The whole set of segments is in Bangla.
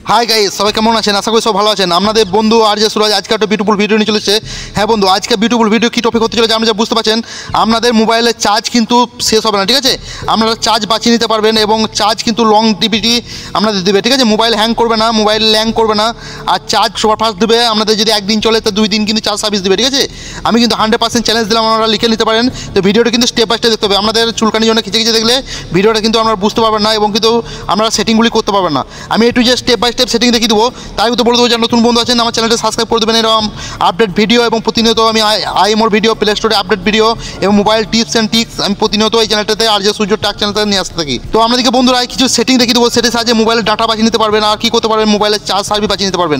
হাই গাইস, সবাই কেমন আছেন? আশা করি সব ভালো আছেন। আপনাদের বন্ধু আর যে সুরাজ আজকে একটা বিউটিফুল ভিডিও নিয়ে চলেছে। হ্যাঁ বন্ধু, আজকে বিউটিফুল ভিডিও কী টপিক হতে চলেছে আপনি যা বুঝতে পারছেন। আপনাদের মোবাইলের চার্জ কিন্তু শেষ হবে না, ঠিক আছে? আপনারা চার্জ বাঁচিয়ে নিতে পারবেন এবং চার্জ কিন্তু লং টিভিটি আপনাদের দেবে, ঠিক আছে? মোবাইল হ্যাং করবে না, মোবাইল ল্যাং করবে না, আর চার্জ সুপার ফাস্ট দেবে। আপনাদের যদি একদিন চলে তো 2 দিন কিন্তু চার্জ সার্ভিস দেবে, ঠিক আছে? আমি কিন্তু 100% চ্যালেঞ্জ দিলাম, আপনারা লিখে নিতে পারেন। তো ভিডিওটা কিন্তু স্টেপ বাই স্টেপ দেখতে হবে। আপনাদের চুলকানির জন্য খিচে খিচে দেখলে ভিডিওটা কিন্তু আপনারা বুঝতে পারবেন না এবং কিন্তু আপনারা সেটিংগুলি করতে পারবেন না। আমি একটু যে স্টেপ বাই স্টেপ সেটিং দেখিয়ে দেবো। তাই তো বলে দেবো, যারা নতুন বন্ধু আছেন আমার চ্যানেলটা সাবস্ক্রাইব করে দেবেন। এরকম আপডেট ভিডিও এবং প্রতিনিয়ত আমি আইএমওর ভিডিও, প্লে স্টোরে আপডেট ভিডিও এবং মোবাইল টিপস অ্যান্ড ট্রিক্স আমি প্রতিনিয়ত এই চ্যানেলটাতে আর যে সূর্য টাক চ্যানেলটাতে নিয়ে আসতে থাকি। তো আপনাদেরকে বন্ধুরা কিছু সেটিং দেখিয়ে দেবো, সেটির সাহায্যে মোবাইলের ডাটা বাঁচিয়ে নিতে পারবেন। আর কী করতে পারবেন, মোবাইলের চার্জ সার্ভিস বাঁচিয়ে নিতে পারবেন।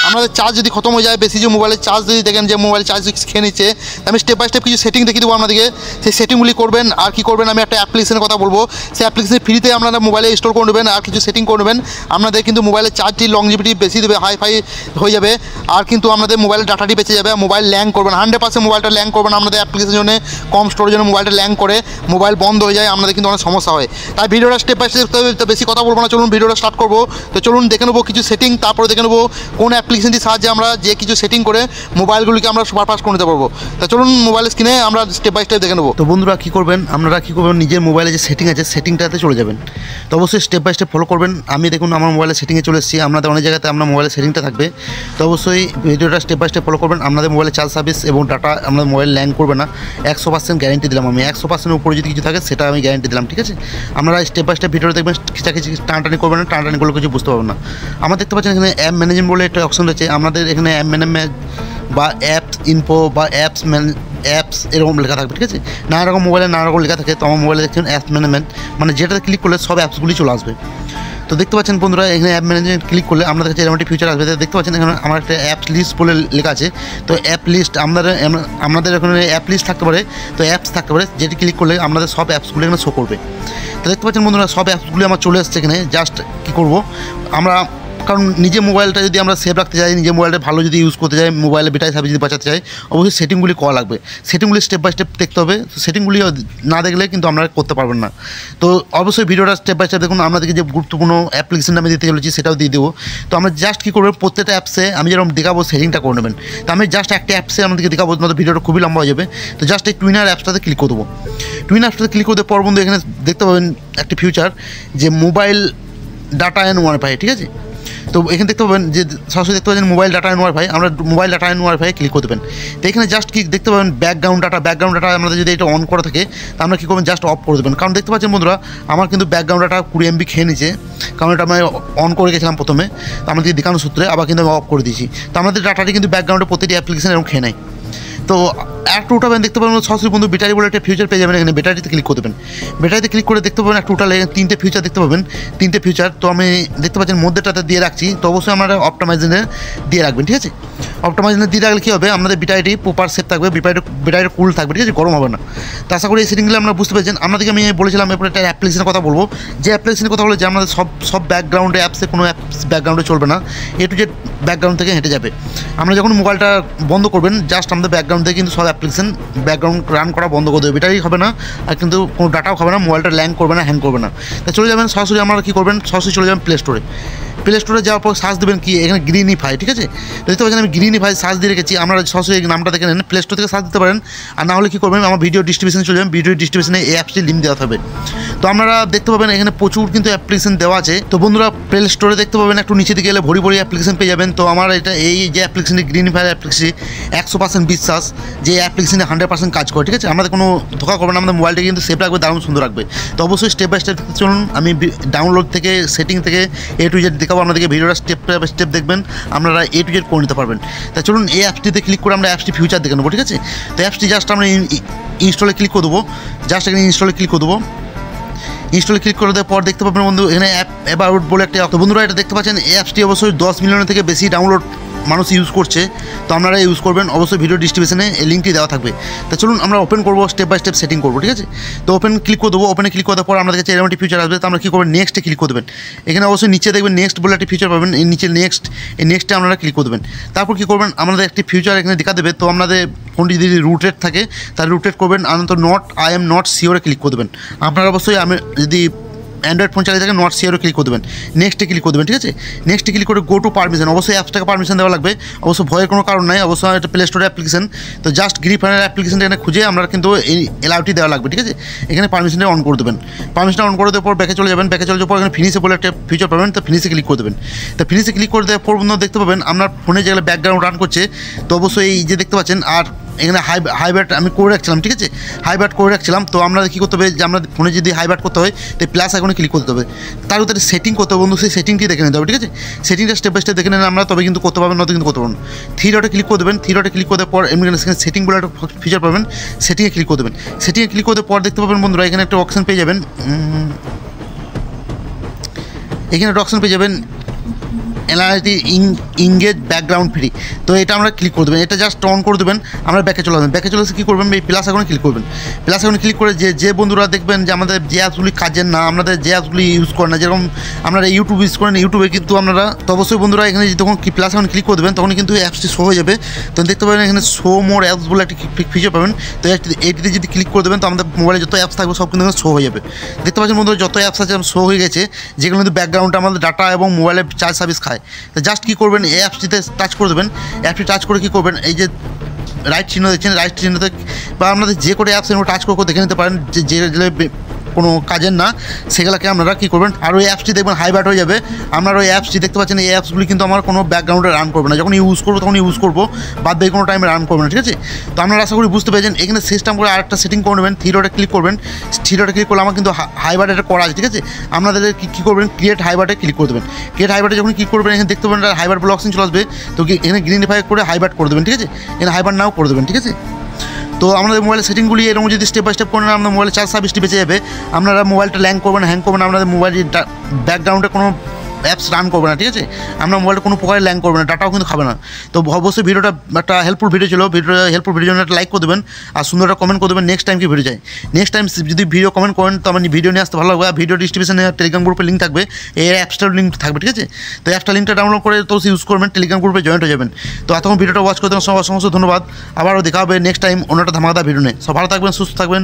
আপনাদের চার্জ যদি খতম হয়ে যায়, বেশি যে মোবাইলের চার্জ যদি দেখেন যে মোবাইল চার্জ খেয়ে নিচ্ছে, আমি স্টেপ বাই স্টেপ কিছু সেটিং দেখিয়ে দেবো আপনাদেরকে। সেই সেটিংগুলি করবেন। আর কী করবেন, আমি একটা অ্যাপ্লিকেশনের কথা বলবো। সেই অ্যাপ্লিকেশন ফ্রিতে আপনারা মোবাইলে ইনস্টল করে নেবেন আর কিছু সেটিং করে নেবেন। আপনাদের কিন্তু মোবাইলের চার্জটি লংজিভিটি বেশি দেবে, হাই হয়ে যাবে। আর কিন্তু আপনাদের মোবাইলের ডাটাটি বেঁচে যাবে। মোবাইল ল্যাং করবেন, 100% মোবাইলটা ল্যাং করবেন। আপনাদের অ্যাপ্লিকেশনের জন্য কম স্টোরের জন্য মোবাইলটা ল্যাং করে মোবাইল বন্ধ হয়ে যায়, আপনাদের কিন্তু অনেক সমস্যা হয়। তাই ভিডিওটা স্টেপ বাই স্টেপ দেখতে হবে। তো বেশি কথা বলবো না, চলুন ভিডিওটা স্টার্ট করবো। তো চলুন দেখে নেবো কিছু সেটিং, তারপরে দেখে নেবো কোন অ্যাপ্লিকেশনটির সাহায্যে আমরা যে কিছু সেটিং করে মোবাইলগুলিকে আমরা সুপারফাস্ট করে নিতে পারবো। তো চলুন মোবাইল স্ক্রিনে আমরা স্টেপ বাই স্টেপ দেখে নেবো। তো বন্ধুরা কী করবেন, আপনারা কী করবেন, নিজের মোবাইলে যে সেটিং আছে সেটিংটাতে চলে যাবেন। তো অবশ্যই স্টেপ বাই স্টেপ ফলো করবেন। আমি দেখুন আমার মোবাইলের সেটিংয়ে চলে এসেছি। আপনাদের অনেক জায়গাতে আপনার মোবাইলের সেটিংটা থাকবে। তো অবশ্যই ভিডিওটা স্টেপ বাই স্টেপ ফলো করবেন। আপনাদের মোবাইলে চার্জ সার্ভিস এবং ডাটা আপনাদের মোবাইল ল্যাং করবে না, 100% গ্যারেন্টি দিলাম আমি। 100% উপরে যদি কিছু থাকে সেটা আমি গ্যারেন্টি দিলাম, ঠিক আছে? আপনারা স্টেপ বাই স্টেপ ভিডিওটা দেখবেন, খিচাখিচি টানাটানি করবেন না, টানাটানি করলে কিছু বুঝতে পারবেন না। আমরা দেখতে পাচ্ছেন এখানে অ্যাপ ম্যানেজমেন্ট বলে একটা অপশন রয়েছে। আমাদের এখানে অ্যাপ ম্যানেজমেন্ট বা অ্যাপস ইনফো বা অ্যাপস এরকম লেখা থাকবে, ঠিক আছে? নানা রকম মোবাইলে নানা রকম লেখা থাকে। তো আমার মোবাইলে দেখছেন অ্যাপ ম্যানেজমেন্ট, মানে যেটাতে ক্লিক করলে সব অ্যাপসগুলি চলে আসবে। তো দেখতে পাচ্ছেন বন্ধুরা, এখানে অ্যাপ ম্যানেজমেন্ট ক্লিক করলে আপনাদের কাছে এরকম একটি ফিচার আসবে। দেখতে পাচ্ছেন এখানে আমার একটা অ্যাপস লিস্ট বলে লেখা আছে। তো অ্যাপ লিস্ট আপনাদের এখানে অ্যাপ লিস্ট থাকতে পারে, তো অ্যাপস থাকতে পারে, যেটি ক্লিক করলে আপনাদের সব অ্যাপসগুলো এখানে শো করবে। তো দেখতে পাচ্ছেন বন্ধুরা, সব অ্যাপসগুলি আমার চলে আসছে এখানে। জাস্ট কী করবো আমরা, কারণ নিজের মোবাইলটা যদি আমরা সেভ রাখতে চাই, নিজের মোবাইলটা ভালো যদি ইউজ করতে চাই, মোবাইলে ব্যাটারি সার্ভিস যদি বাঁচাতে চাই, অবশ্যই সেটিংগুলি করা লাগবে। সেটিংগুলি স্টেপ বাই স্টেপ দেখতে হবে। সেটিংগুলি না দেখলে কিন্তু আপনারা করতে পারবেন না। তো অবশ্যই ভিডিওটা স্টেপ বাই স্টেপ দেখুন। আপনাদেরকে যে গুরুত্বপূর্ণ অ্যাপ্লিকেশন আমি দিতে চলেছি সেটাও দিয়ে দেবো। তো আমরা জাস্ট কী করবো, প্রত্যেকটা অ্যাপসে আমি যেরকম দেখাবো সেটিংটা করে নেবেন। তো আমি জাস্ট একটা অ্যাপসে আমাদেরকে দেখাবো, তোমাদের ভিডিওটা খুবই লম্বা হয়ে যাবে। তো জাস্ট এই টুইনার অ্যাপসটাতে ক্লিক করে দেবো। টুইনার অ্যাপসটাতে ক্লিক করতে পর বন্ধু এখানে দেখতে পাবেন একটি ফিচার যে মোবাইল ডাটা অ্যান্ড ওয়াইফাই, ঠিক আছে? তো এখানে দেখতে পাবেন যে সরাসরি দেখতে পাচ্ছেন মোবাইল ডাটা অ্যান্ড ওয়াইফাই। আমরা mobile data and wifi click করে দেবেন। তো এখানে জাস্ট কি দেখতে পাবেন ব্যাকগ্রাউন্ড ডাটা আমাদের যদি এটা অন করা থাকে তা আমরা কী করবেন, জাস্ট অফ করে দেবেন। কারণ দেখতে পাচ্ছেন বন্ধুরা, আমার কিন্তু ব্যাকগ্রাউন্ড ডাটা 20 MB খেয়ে নিচ্ছে, কারণ এটা আমি অন করে গেছিলাম প্রথমে। তো আমাদের দেখানোর সূত্রে আবার কিন্তু আমি অফ করে দিয়েছি। তো আমাদের ডাটাটি কিন্তু ব্যাকগ্রাউন্ডে প্রতিটি অ্যাপ্লিকেশন এরকম খেয়ে নেয়। তো একটা উঠাবেন, দেখতে পাবেন সরাসরি বন্ধু ব্যাটারি বলে একটা ফিউচার পেয়ে যাবেন। এখানে ব্যাটারিতে ক্লিক করে দেবেন। ব্যাটারিতে ক্লিক করে দেখতে পাবেন একটা উঠালে 3টে ফিউচার দেখতে পাবেন, 3টে ফিউচার। তো আমি দেখতে পাচ্ছেন মধ্যেটাতে দিয়ে রাখছি। তো অবশ্যই আমরা অপটিমাইজেশনে দিয়ে রাখবেন, ঠিক আছে? অপটিমাইজেশনে দিয়ে রাখলে কী হবে, আমাদের ব্যাটারিটি প্রপার সেট থাকবে, ব্যাটারি কুল থাকবে, ঠিক আছে? গরম হবে না। তো আশা করি এই সেটিংগুলো আমরা বুঝতে পেরেছেন। আপনাদেরকে আমি বলেছিলাম এরপরে একটা অ্যাপ্লিকেশনের কথা বলবো। যে অ্যাপ্লিকেশনের কথা বলে যে আমাদের সব ব্যাকগ্রাউন্ডে অ্যাপসে কোনো অ্যাপস ব্যাকগ্রাউন্ডে চলবে না, এ টু জেড ব্যাকগ্রাউন্ড থেকে হেঁটে যাবে। আমরা যখন মোবাইলটা বন্ধ করবেন, জাস্ট আমাদের ব্যাকগ্রাউন্ড থেকে কিন্তু সব অ্যাপ্লিকেশন ব্যাকগ্রাউন্ড রান করা বন্ধ করে দেবে। ব্যাটারি হবে না আর কিন্তু কোনো ডাটাও হবে না, মোবাইলটা ল্যাং করবে না, হ্যাং করবে না। তা চলে যাবেন সরাসরি, আমরা কী করবেন, সরাসরি চলে যাবেন প্লে স্টোরে। প্লে স্টোরে যাওয়ার পর সার্চ দেবেন কি, এখানে গ্রিনিফাই, ঠিক আছে? দেখতে পাচ্ছেন আমি গ্রিনিফাই সার্চ দিয়ে রেখেছি। আমরা সরাসরি এই নামটা দেখে নেন, প্লে স্টোর থেকে সার্চ দিতে পারেন। আর না হলে কী করবেন, আমার ভিডিও ডিস্ট্রিবিউশনে চলে যাবেন। ভিডিও ডিস্ট্রিবিউশনে এই অ্যাপসটি লিঙ্ক দেওয়া হবে। তো আপনারা দেখতে পাবেন এখানে প্রচুর কিন্তু অ্যাপ্লিকেশন দেওয়া আছে। তো বন্ধুরা প্লে স্টোরে দেখতে পাবেন একটু নিচে দিকে গেলে ভরি অ্যাপ্লিকেশন পেয়ে যাবেন। তো আমার এটা এই যে অ্যাপ্লিকেশনটি গ্রিনিফাই অ্যাপ্লিকেশন 100% বিশ্বাস যে অ্যাপ্লিকেশনে 100% কাজ করে, ঠিক আছে? আমাদের কোনো ধোকা করবে না, আমাদের মোবাইলটা কিন্তু সেফ রাখবে, দারুণ সুন্দর রাখবে। তো অবশ্যই স্টেপ বাই স্টেপ চলুন। আমি ডাউনলোড থেকে সেটিং থেকে এ টু জেড দেখাবো আপনাদেরকে। ভিডিওটা স্টেপ বাই স্টেপ দেখবেন, আপনারা এ টু জেড করে নিতে পারবেন। তা চলুন এই অ্যাপসটিতে ক্লিক করে আমরা অ্যাপসটি ফিউচার দেখে নেবো, ঠিক আছে? তো অ্যাপসটি জাস্ট আমরা ইনস্টলে ক্লিক করে দেবো। জাস্ট এখানে ইনস্টলে ক্লিক করে দেবো। ইনস্টলে ক্লিক করে দেওয়ার পর দেখতে পাবেন বন্ধু এখানে অ্যাপ অ্যাবাউট বলে একটা। তো বন্ধুরা এটা দেখতে পাচ্ছেন এই অ্যাপসটি অবশ্যই 10 মিলিয়নের থেকে বেশি ডাউনলোড মানুষ ইউজ করছে। তো আপনারা ইউজ করবেন, অবশ্যই ভিডিও ডিসক্রিপশনে এই লিঙ্কটি দেওয়া থাকবে। তো চলুন আমরা ওপেন করবো, স্টেপ বাই স্টেপ সেটিং করবো, ঠিক আছে? তো ওপেন ক্লিক করে দেবো। ওপেনে ক্লিক করার পর আপনাদের কাছে এরকম একটি ফিচার আসবে। তো আমরা কী করবেন, নেক্সটে ক্লিক করে দেবেন। এখানে অবশ্যই নিচে দেখবেন নেক্সট বলে একটি ফিচার পাবেন, এই নিচে নেক্সট, এই নেক্সটে আপনারা ক্লিক করে দেবেন। তারপর কী করবেন, আমাদের একটি ফিচার এখানে দেখা দেবে। তো আপনাদের ফোনটি যদি রুটেড থাকে তাহলে রুটেড করবেন, আনন্ত আই এম নট শিওরে ক্লিক করে দেবেন। আপনারা অবশ্যই আমি যদি অ্যান্ড্রয়েড ফোন চালিয়ে থাকেন নট শেয়ারও ক্লিক করে দেবেন, নেক্সটে ক্লিক করে দেবেন, ঠিক আছে। নেক্সটে ক্লিক করে গো টু পারমিশন, অবশ্যই অ্যাপসটাকে পারমিশন দেওয়া লাগবে, অবশ্য ভয়ের কোনো কারণ নাই, অবশ্যই এটা প্লে স্টোরের অ্যাপ্লিকেশন। তো জাস্ট গ্রিপ ফাইনাল অ্যাপ্লিকেশনটা এখানে খুঁজে আমরা কিন্তু এই এলাউটি দেওয়া লাগবে, ঠিক আছে। এখানে পারমিশনটা অন করে দেবেন, পারমিশনটা অন করে দেওয়ার পর ব্যাকে চলে যাবেন, ব্যাকে চলে যাওয়ার পর এখানে ফিনিশে বলে একটা ফিচার পাবেন, তো ফিনিশে ক্লিক করে দেবেন। তো ফিনিশে ক্লিক করে দেওয়ার পর দেখতে পাবেন আপনার ফোনে যেগুলো ব্যাকগ্রাউন্ড রান করছে, তো অবশ্যই এই যে দেখতে পাচ্ছেন। আর এখানে হাইব্যাট আমি করে রাখছিলাম, ঠিক আছে, হাইব্যাট করে রাখছিলাম। তো আমরা কী করতে হবে যে আমরা ফোনে যদি হাইব্যাট করতে হয় তো প্লাস আইকনে ক্লিক করতে হবে, তার ভিতরে সেটিং করতে হবে বন্ধু, সেই সেটিংটি দেখে নিতে হবে, ঠিক আছে। সেটিংটা স্টেপ বাই স্টেপ দেখে নেন আমরা, তবে কিন্তু করতে পারবেন, নয়তো কিন্তু করতে পারবেন। থ্রি ডটে ক্লিক করে দেবেন, থ্রি ডটে ক্লিক করার পর এমনি সেটিং বলে একটা ফিচার পাবেন, সেটিংয়ে ক্লিক করে দেবেন। সেটিংয়ে ক্লিক করতে পর দেখতে পাবেন বন্ধুরা এখানে একটা অপশন পেয়ে যাবেন, এখানে একটা অপশন পেয়ে যাবেন এনআরটি ইংগেজ ব্যাকগ্রাউন্ড ফ্রি। তো এটা আমরা ক্লিক করে দেবেন, এটা জাস্ট অন করে দেবেন। আমরা ব্যাকে চলে আসবেন, ব্যাকে চলে এসে কী করবেন এই প্লাস আইকনে ক্লিক করবেন। প্লাস আইকনে ক্লিক করে যে বন্ধুরা দেখবেন যে আমাদের যে অ্যাপসগুলি কাজের না, আমাদের যে অ্যাপসগুলি ইউজ করেন না, যেরকম আপনারা ইউটিউব ইউজ করেন, ইউটিউবে কিন্তু আপনারা তো অবশ্যই বন্ধুরা এখানে যখন প্লাস আইকনে ক্লিক করে দেবেন তখন কিন্তু অ্যাপসটি শো হয়ে যাবে। তখন দেখতে পাবেন এখানে শো মোর অ্যাপস বলে একটি ফিচার পাবেন। তো এইটিতে যদি ক্লিক করে দেবেন তো আমাদের মোবাইলে যত অ্যাপস থাকবে সব কিন্তু এখানে শো হয়ে যাবে। দেখতে পাচ্ছেন বন্ধুরা যত অ্যাপস আছে শো হয়ে গেছে, যেগুলো কিন্তু ব্যাকগ্রাউন্ডে আমাদের ডাটা এবং মোবাইলের চার্জ সার্ভিস খায়। তো জাস্ট কী করবেন এই অ্যাপসটিতে টাচ করে দেবেন, অ্যাপটি টাচ করে কী করবেন এই যে রাইট চিহ্ন দেখছেন, রাইট চিহ্নতে বা আপনাদের যে কোনো অ্যাপস টাচ করে দেখে নিতে পারেন যে কোনো কাজের না, সেগুলোকে আপনারা কী করবেন। আর ওই অ্যাপসটি দেখবেন হাইব্যাট হয়ে যাবে। আপনার ওই অ্যাপসটি দেখতে পাচ্ছেন, এই অ্যাপসগুলি কিন্তু আমার কোনো ব্যাকগ্রাউন্ডে রান করবে না, যখন ইউজ করবো তখন ইউজ করবো, বাদ বাকি কোনো টাইমে রান করবে না, ঠিক আছে। তো আপনারা আশা করি বুঝতে পেরেছেন। এখানে সিস্টেম করে আরেকটা সেটিং করে নেবেন, থ্রি ডটে ক্লিক করবেন, থ্রি ডটে ক্লিক করলে আমার কিন্তু হাইব্যাট এটা করা আছে, ঠিক আছে। আপনাদের কী করবেন ক্রিয়েট হাইব্যাটে ক্লিক করে দেবেন, ক্রিয়েট হাইব্যাটে যখন ক্লিক করবেন এখানে দেখতে পাবেন হাইব্যাট বলে অপশন চলে আসবে। তো এখানে গ্রিনিফাই করে হাইব্যাট করে দেবেন, ঠিক আছে, এখানে হাইব্যাট নাও করে দেবেন, ঠিক আছে। তো আমাদের মোবাইলের সেটিংগুলি এরকম যদি স্টেপ বাই স্টেপ করেন আপনার মোবাইলে চার্জ সার্ভিসটি বেঁচে যাবে। আপনারা মোবাইলটা হ্যাং করবেন, আপনাদের মোবাইলের ব্যাকগ্রাউন্ডে কোনো অ্যাপস রান করবে না, ঠিক আছে। আপনার মোবাইলটা কোনো প্রকারে ল্যাং করবে না, ডাটাও কিন্তু খাবে না। তো অবশ্যই ভিডিওটা একটা হেল্পফুল ভিডিও ছিল, ভিডিওটা হেল্পফুল ভিডিও জন্য একটা লাইক করে দেবেন আর সুন্দর একটা কমেন্ট করে দেবেন। নেক্সট টাইম কি ভিডিও চাই, নেক্সট টাইম যদি ভিডিও কমেন্ট করেন তো আমার ভিডিও নিয়ে আসতে ভালো লাগবে। আর ভিডিও ডিস্ট্রিবিউশনে টেলিগ্রাম গ্রুপে লিঙ্ক থাকবে, এই অ্যাপসটার লিঙ্ক থাকবে, ঠিক আছে। তো অ্যাপসটা লিঙ্কটা ডাউনলোড করে তো ইউজ করবেন, টেলিগ্রাম গ্রুপে জয়েন্ট হয়ে যাবেন। তো এতক্ষণ ভিডিওটা ওয়াচ করতে সমস্ত ধন্যবাদ। আবারও দেখা হবে নেক্সট টাইম অন্য একটা ধামাকাদার ভিডিও নিয়ে। সব ভালো থাকবেন, সুস্থ থাকবেন।